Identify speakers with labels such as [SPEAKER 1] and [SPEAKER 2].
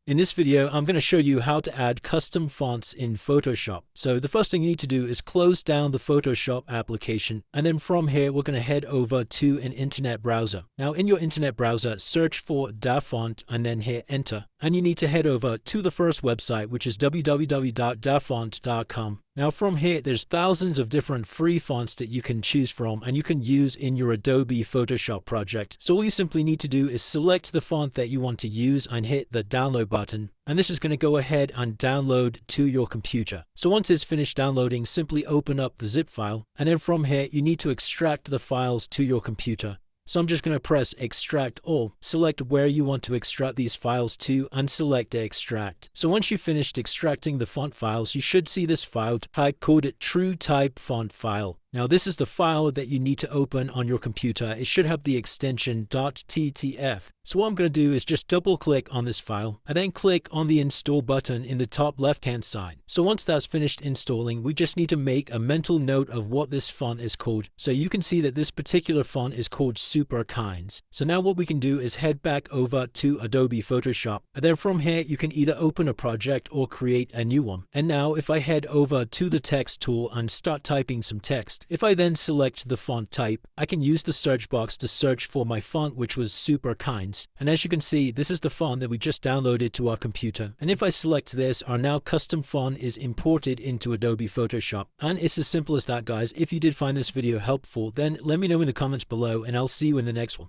[SPEAKER 1] In this video, I'm going to show you how to add custom fonts in Photoshop. So the first thing you need to do is close down the Photoshop application. And then from here, we're going to head over to an internet browser. Now in your internet browser, search for DaFont and then hit enter. And you need to head over to the first website, which is www.dafont.com. Now from here, there's thousands of different free fonts that you can choose from and you can use in your Adobe Photoshop project. So all you simply need to do is select the font that you want to use and hit the download button. And this is going to go ahead and download to your computer. So once it's finished downloading, simply open up the zip file. And then from here, you need to extract the files to your computer. So I'm just going to press extract all, select where you want to extract these files to and select extract. So once you've finished extracting the font files, you should see this file type called true type font file. Now this is the file that you need to open on your computer. It should have the extension .ttf. So what I'm going to do is just double click on this file and then click on the install button in the top left hand side. So once that's finished installing, we just need to make a mental note of what this font is called. So you can see that this particular font is called Super Kinds. So now what we can do is head back over to Adobe Photoshop. And then from here, you can either open a project or create a new one. And now if I head over to the text tool and start typing some text, if I then select the font type, I can use the search box to search for my font, which was Super Kinds. And as you can see, this is the font that we just downloaded to our computer. And if I select this, our now custom font is imported into Adobe Photoshop. And it's as simple as that, guys. If you did find this video helpful, then let me know in the comments below and I'll see you in the next one.